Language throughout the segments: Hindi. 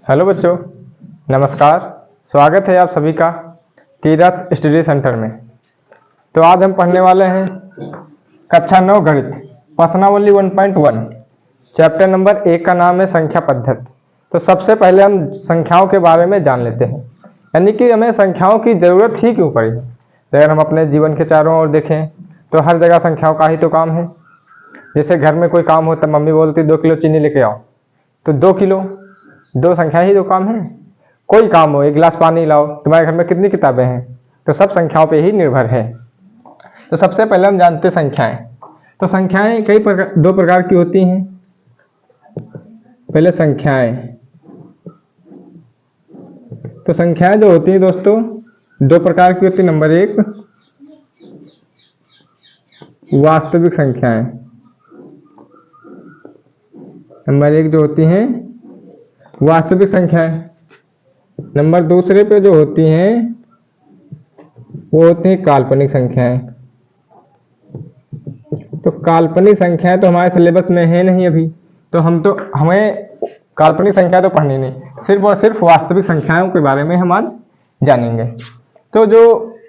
हेलो बच्चों, नमस्कार। स्वागत है आप सभी का तीरथ स्टडी सेंटर में। तो आज हम पढ़ने वाले हैं कक्षा 9 गणित प्रश्नावली 1.1 चैप्टर नंबर 1 का नाम है संख्या पद्धति। तो सबसे पहले हम संख्याओं के बारे में जान लेते हैं, यानी कि हमें संख्याओं की ज़रूरत ही क्यों पड़ी है। तो अगर हम अपने जीवन के चारों ओर देखें तो हर जगह संख्याओं का ही तो काम है। जैसे घर में कोई काम होता, मम्मी बोलती 2 किलो चीनी लेके आओ, तो 2 किलो, 2 संख्या ही तो काम है। कोई काम हो, 1 गिलास पानी लाओ, तुम्हारे घर में कितनी किताबें हैं, तो सब संख्याओं पे ही निर्भर है। तो सबसे पहले हम जानते हैं संख्याएं। तो संख्याएं दो प्रकार की होती हैं। पहले संख्याएं, तो संख्याएं जो होती हैं दोस्तों 2 प्रकार की होती है। नंबर 1 वास्तविक संख्याएं, नंबर 1 जो होती हैं वास्तविक संख्याएं। नंबर दूसरे पे जो होती हैं वो होती हैं काल्पनिक संख्याएं। तो काल्पनिक संख्याएं तो हमारे सिलेबस में है नहीं अभी, तो हमें काल्पनिक संख्या तो पढ़नी नहीं, सिर्फ और सिर्फ वास्तविक संख्याओं के बारे में हम आज जानेंगे। तो जो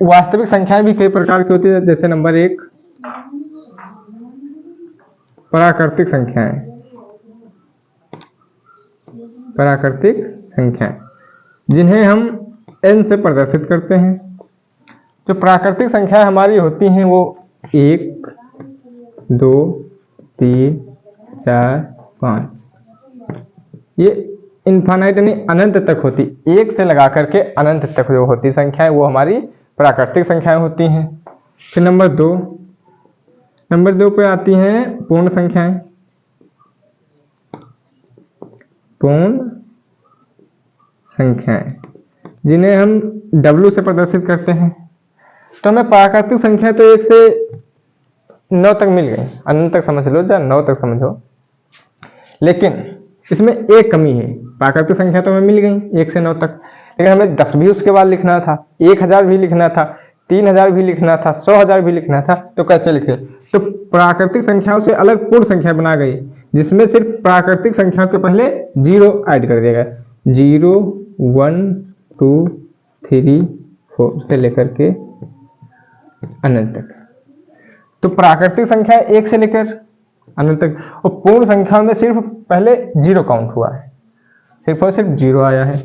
वास्तविक संख्याएं भी कई प्रकार की होती है। जैसे नंबर 1 प्राकृतिक संख्याएं, प्राकृतिक संख्याएं जिन्हें हम n से प्रदर्शित करते हैं। जो प्राकृतिक संख्याएं हमारी होती हैं वो 1, 2, 3, 4, 5, ये इनफाइनाइट यानी अनंत तक होती। 1 से लगा करके अनंत तक जो होती संख्याएं वो हमारी प्राकृतिक संख्याएं होती हैं। फिर नंबर 2 पे आती हैं पूर्ण संख्याएं, पूर्ण संख्याएं जिन्हें हम W से प्रदर्शित करते हैं। तो हमें प्राकृतिक संख्या तो 1 से 9 तक मिल गई, अनंत तक समझ लो या 9 तक समझो, लेकिन इसमें एक कमी है। प्राकृतिक संख्या तो हमें मिल गई 1 से 9 तक, लेकिन हमें 10 भी उसके बाद लिखना था, 1000 भी लिखना था, 3000 भी लिखना था, 100,000 भी लिखना था। तो कैसे लिखे? तो प्राकृतिक संख्याओं से अलग पूर्ण संख्या बना गई, जिसमें सिर्फ प्राकृतिक संख्याओं के पहले 0 ऐड कर दिया गया। 0, 1, 2, 3, 4 से लेकर के अनंत तक। तो प्राकृतिक संख्या 1 से लेकर अनंत तक, और पूर्ण संख्या में सिर्फ पहले 0 काउंट हुआ है, सिर्फ और सिर्फ 0 आया है।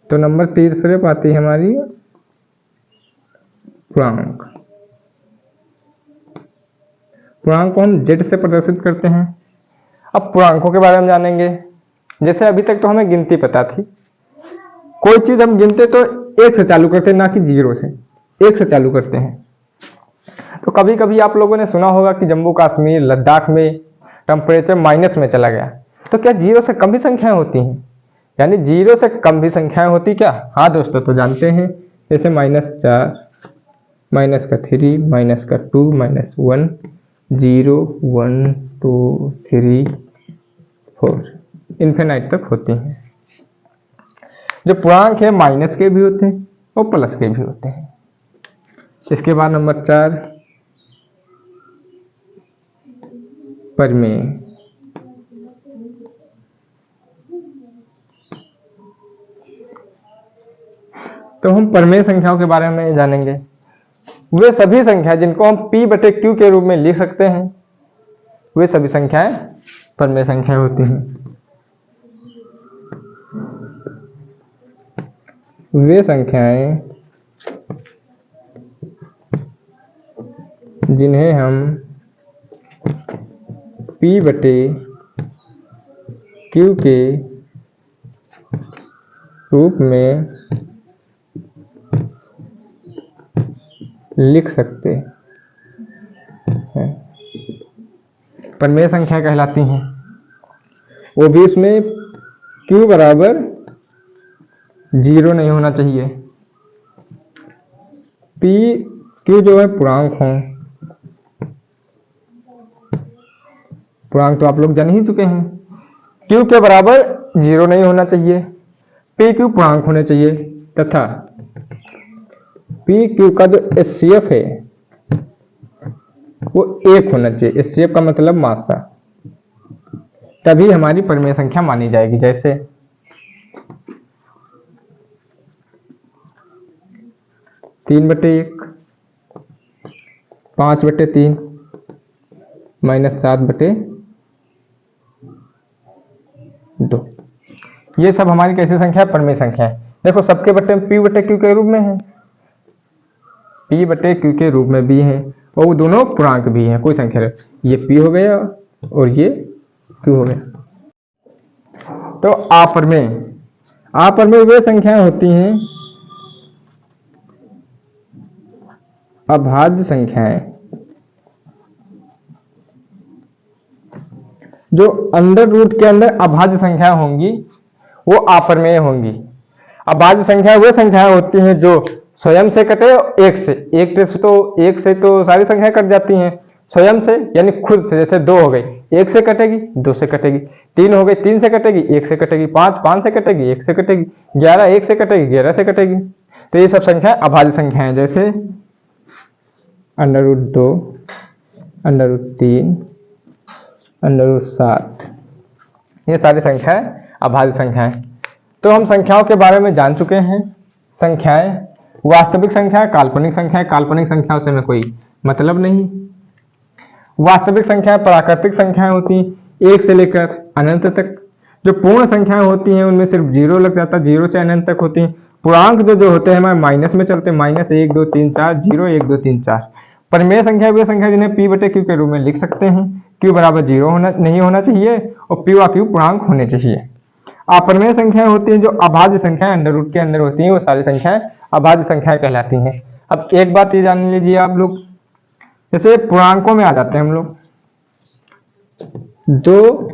तो नंबर तीसरे पे आती है हमारी पूर्णांक। पूर्णांक को हम Z से प्रदर्शित करते हैं। अब पूर्णांकों के बारे में जानेंगे। जैसे अभी तक तो हमें गिनती पता थी, कोई चीज हम गिनते तो 1 से चालू करते हैं, ना कि 0 से, 1 से चालू करते हैं। तो कभी कभी आप लोगों ने सुना होगा कि जम्मू कश्मीर लद्दाख में टेम्परेचर माइनस में चला गया। तो क्या 0 से कम भी संख्याएं होती हैं? यानी 0 से कम भी संख्याएं होती क्या? हाँ दोस्तों, तो जानते हैं। जैसे -4, -3, -2, -1, 0, 1, 2, 3, 4 इनफिनाइट तक होती हैं। जो पूर्णांक है माइनस के भी होते हैं और प्लस के भी होते हैं। इसके बाद नंबर 4 परिमेय। तो हम परिमेय संख्याओं के बारे में जानेंगे। वे सभी संख्या जिनको हम P/Q के रूप में लिख सकते हैं, वे सभी संख्याएं परिमेय संख्याएं होती हैं। वे संख्याएं जिन्हें हम P/Q के रूप में लिख सकते हैं, परिमेय संख्या कहलाती हैं। वो भी इसमें Q बराबर 0 नहीं होना चाहिए। Q जो है पूर्णांक हो, पूर्णांक तो आप लोग जान ही चुके हैं। Q के बराबर 0 नहीं होना चाहिए, PQ पूर्णांक होने चाहिए, तथा PQ का जो HCF है वो 1 होना चाहिए। HCF का मतलब मात्रा, तभी हमारी परिमेय संख्या मानी जाएगी। जैसे 3/1, 5/3 -7/2। ये सब हमारी कैसी संख्या है? परमेय संख्या है। देखो सबके बट्टे p/q के रूप में है, p/q के रूप में भी है और वो दोनों पूर्णांक भी हैं, कोई संख्या है। ये p हो गया और ये q हो गया। तो अपरमेय वे संख्याएं होती हैं, अभाज्य संख्याएं, जो अंडर रूट के अंदर अभाज्य संख्या होंगी वो अपरमेय होंगी। अभाज्य संख्या वे संख्याएं होती हैं जो स्वयं से कटे एक से तो सारी संख्याएं कट जाती हैं। स्वयं से यानी खुद से, जैसे 2 हो गई 1 से कटेगी 2 से कटेगी, 3 हो गई 3 से कटेगी 1 से कटेगी, 5 से कटेगी 1 से कटेगी, 11 1 से कटेगी 11 से कटेगी। तो ये सब संख्याएं अभाज्य संख्याएं, जैसे √2, √3, √7, ये सारी संख्याएं अभाज्य संख्याएं। तो हम संख्याओं के बारे में जान चुके हैं। संख्याएं वास्तविक संख्या, काल्पनिक संख्या, काल्पनिक संख्याओं से हमें कोई मतलब नहीं। वास्तविक संख्याएं प्राकृतिक संख्याएं होती हैं 1 से लेकर अनंत तक। जो पूर्ण संख्याएं होती हैं उनमें सिर्फ 0 लग जाता है, 0 से अनंत तक होती हैं। पूर्णांक जो होते हैं हमारे माइनस में चलते हैं, -1 2 3 4, 0 1 2 3 4। परमेय संख्या वे संख्या जिन्हें p/q के रूप में लिख सकते हैं। q बराबर 0 नहीं होना चाहिए और p व q पूर्णांक होने चाहिए। अपरमेय संख्याएं होती हैं जो अभाज्य संख्याएं अंडर रूट के अंदर होती हैं, वो सारी संख्याएं अभाज्य संख्याएं कहलाती हैं। अब एक बात ये जान लीजिए आप लोग, जैसे पूर्णांकों में आ जाते हैं हम लोग, 2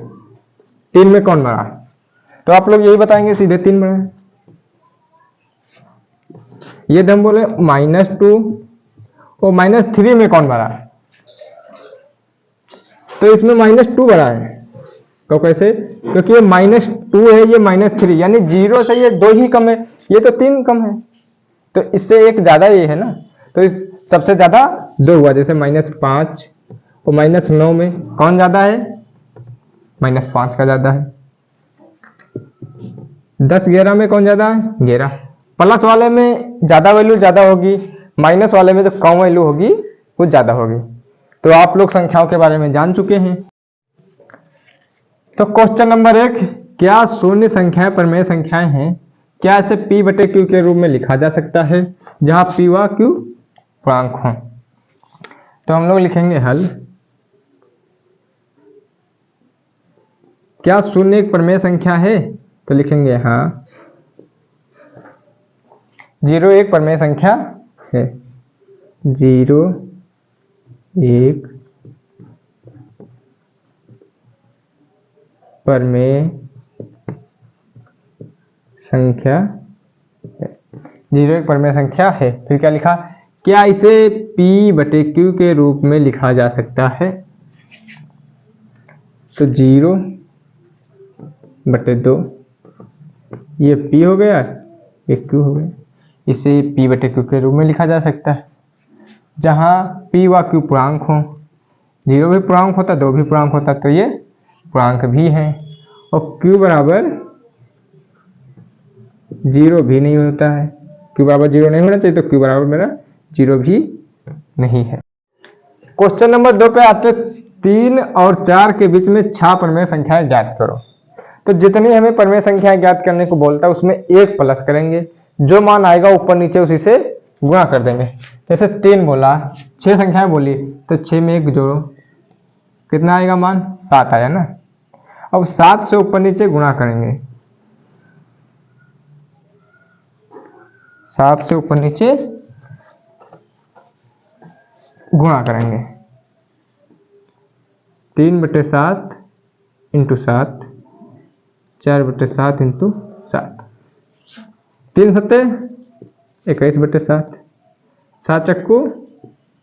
3 में कौन बड़ा है? तो आप लोग यही बताएंगे सीधे 3 बड़ा है। ये हम बोले -2 और -3 में कौन बड़ा है? तो इसमें -2 बड़ा है। तो कैसे? क्योंकि ये -2 है, ये -3, यानी 0 से ये 2 ही कम है, ये तो 3 कम है, तो इससे एक ज्यादा ये है ना। तो सबसे ज्यादा 2 हुआ, जैसे -5 और -9 में कौन ज्यादा है? -5 का ज्यादा है। 10 11 में कौन ज्यादा है? 11। प्लस वाले में ज्यादा वैल्यू ज्यादा होगी, माइनस वाले में जो कम वैल्यू होगी वो ज्यादा होगी। तो आप लोग संख्याओं के बारे में जान चुके हैं। तो क्वेश्चन नंबर 1, क्या शून्य संख्याएं परमेय संख्याएं हैं? क्या इसे p/q के रूप में लिखा जा सकता है जहां p व q पूर्णांक हों? तो हम लोग लिखेंगे हल। क्या शून्य एक परमेय संख्या है? तो लिखेंगे हाँ, 0 एक परमेय संख्या है। 0 1 परमेय संख्या है। 0 एक परमेय संख्या है। फिर क्या लिखा? क्या इसे p/q के रूप में लिखा जा सकता है? तो 0/2, ये p हो गया, ये q हो गया। इसे p/q के रूप में लिखा जा सकता है जहां p व q पूर्णांक हो। 0 भी पूर्णांक होता, 2 भी पूर्णांक होता, तो ये पूर्णांक भी है। और q बराबर 0 भी नहीं होता है, q बराबर 0 नहीं होना चाहिए, तो q बराबर मेरा 0 भी नहीं है। क्वेश्चन नंबर 2 पे आते, 3 और 4 के बीच में 6 परमेय संख्याएं ज्ञात करो। तो जितनी हमें परमेय संख्याएं ज्ञात करने को बोलता है उसमें 1 प्लस करेंगे, जो मान आएगा ऊपर नीचे उसी से गुणा कर देंगे। जैसे 3 बोला, 6 संख्याएं बोली, तो 6 में 1 जोड़ो, कितना आएगा मान? 7 आया ना। अब 7 से ऊपर नीचे गुणा करेंगे, 7 से ऊपर नीचे गुणा करेंगे। 3/7 × 7, 4/7 × 7, 3 सत्ते 21/7, 7 चक्कू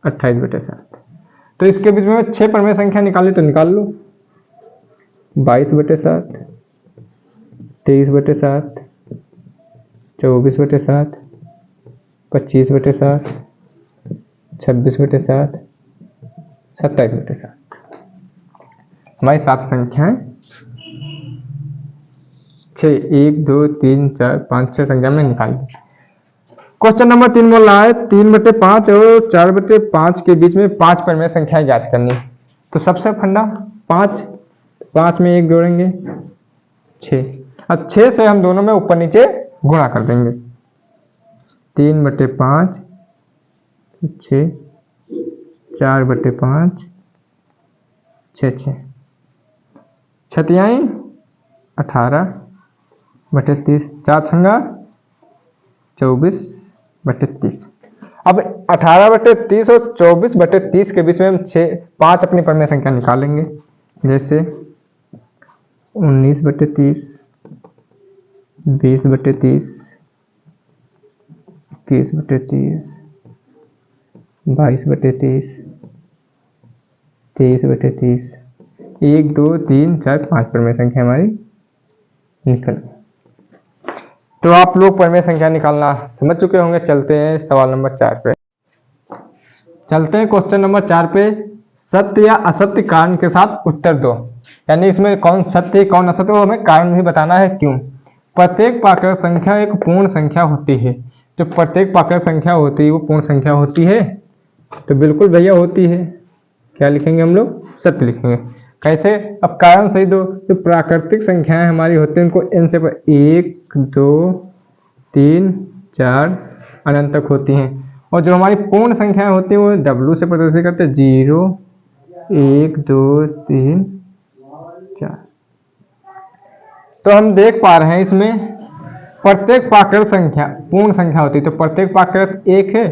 28/7। तो इसके बीच में 6 परमेय संख्या निकाली, तो निकाल लो। 22/7, 23/7, 24/7, 25/7, 26/7, 27/7। हमारी 7 संख्याएं 6 1 2 3 4 5 6 संख्या में निकाल दी। क्वेश्चन नंबर 3 बोल रहा है 3/5 और 4/5 के बीच में 5 परिमेय संख्या ज्ञात करनी। तो सबसे फंडा 5 में 1 जोड़ेंगे 6। अब 6 से हम दोनों में ऊपर नीचे गुणा कर देंगे। 3/5 6, 4/5 6 छतियाई 18/30, 4 छंगा 24/30। अब 18/30 और 24/30 के बीच में हम 5 अपनी परिमेय संख्या निकालेंगे। जैसे 19/30, 20/30, 21/30, 22/30, 23/30, 1 2 3 4 5 परिमेय संख्या हमारी निकल गई। तो आप लोग परिमेय संख्या निकालना समझ चुके होंगे। चलते हैं सवाल नंबर 4 पे। चलते हैं क्वेश्चन नंबर 4 पे। सत्य या असत्य कारण के साथ उत्तर दो। यानी इसमें कौन सत्य है कौन असत्य, वो हमें कारण भी बताना है क्यों। प्रत्येक प्राकृत संख्या एक पूर्ण संख्या होती है। जो प्रत्येक प्राकृत संख्या होती है वो पूर्ण संख्या होती है। तो बिल्कुल भैया होती है। क्या लिखेंगे हम लोग? सत्य लिखेंगे। कैसे? अब कारण सही दो। जो प्राकृतिक संख्याएं हमारी होती हैं उनको n से 1 2 3 4 अनंत तक होती हैं। और जो हमारी पूर्ण संख्याएं होती हैं वो W से प्रदर्शित करते हैं 0 1 2 3 4। तो हम देख पा रहे हैं इसमें प्रत्येक प्राकृत संख्या पूर्ण संख्या होती है। तो प्रत्येक प्राकृत 1 है,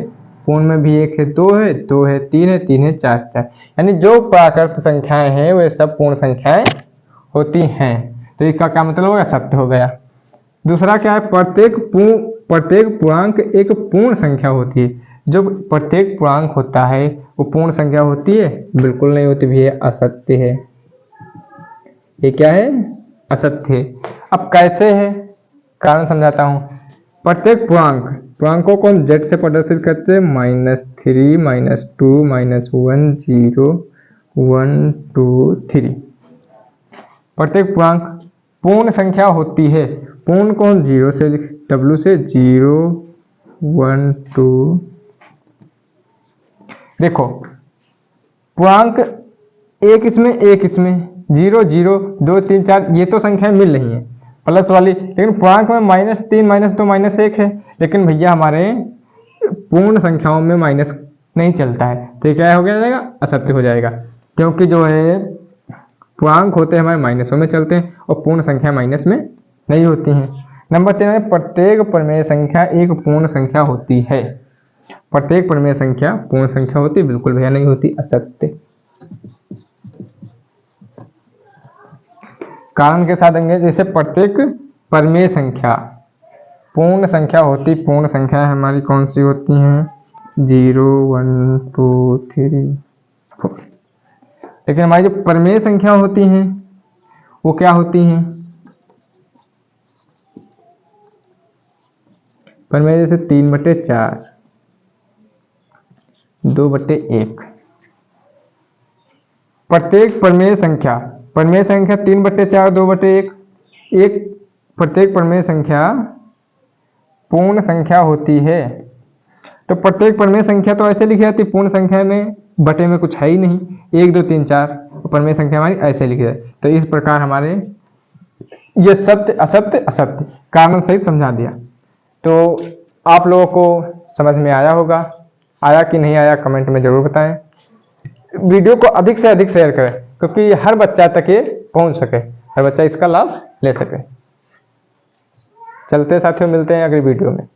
पूर्ण में भी 1 है, 2 है, 2 है, 3 है, 3 है, 4 4। यानी जो प्राकृत संख्याएं हैं वे सब पूर्ण संख्याएं होती हैं। तो इसका क्या मतलब होगा? सत्य हो गया। दूसरा क्या है? प्रत्येक पूर्णांक एक पूर्ण संख्या होती है। जो प्रत्येक पूर्णांक होता है वो पूर्ण संख्या होती है? बिल्कुल नहीं होती भी, असत्य है। ये क्या है? असत्य है। अब कैसे है? कारण समझाता हूं। प्रत्येक पूर्णांकों को हम z से प्रदर्शित करते हैं -3 -2 -1 0 1 2 3। प्रत्येक पूर्णांक पूर्ण संख्या होती है। पूर्ण को हम 0 से W से 0 1 2। देखो पूर्णांक एक इसमें 0 0 2 3 4 ये तो संख्याएं मिल रही हैं प्लस वाली, लेकिन पूर्णांक में -3 -2 -1 है। लेकिन भैया हमारे पूर्ण संख्याओं में माइनस नहीं चलता है। तो ये क्या हो जाएगा? असत्य हो जाएगा। क्योंकि जो है पूर्णांक होते हैं हमारे माइनसों में चलते हैं और पूर्ण संख्या माइनस में नहीं होती हैं। नंबर 3 है प्रत्येक परिमेय संख्या एक पूर्ण संख्या होती है। प्रत्येक परिमेय संख्या पूर्ण संख्या होती है? बिल्कुल भैया नहीं होती, असत्य। कारण के साथ देंगे। जैसे प्रत्येक परिमेय संख्या पूर्ण संख्या होती, पूर्ण संख्या हमारी कौन सी होती हैं? 0 1 2 3 4। लेकिन हमारी जो परिमेय संख्या होती हैं वो क्या होती हैं? परिमेय जैसे 3/4 2/1। प्रत्येक परिमेय संख्या 3/4 2/1 एक प्रत्येक परिमेय संख्या पूर्ण संख्या होती है। तो प्रत्येक परिमेय संख्या तो ऐसे लिखी जाती है, पूर्ण संख्या में बटे में कुछ है ही नहीं, 1 2 3 4। परिमेय संख्या हमारी ऐसे लिखी जाए। तो इस प्रकार हमारे ये सत्य असत्य असत्य कारण सहित समझा दिया। तो आप लोगों को समझ में आया होगा। आया कि नहीं आया कमेंट में जरूर बताएं। वीडियो को अधिक से अधिक शेयर करें क्योंकि हर बच्चा तक ये पहुंच सके, हर बच्चा इसका लाभ ले सके। चलते साथियों, मिलते हैं अगली वीडियो में।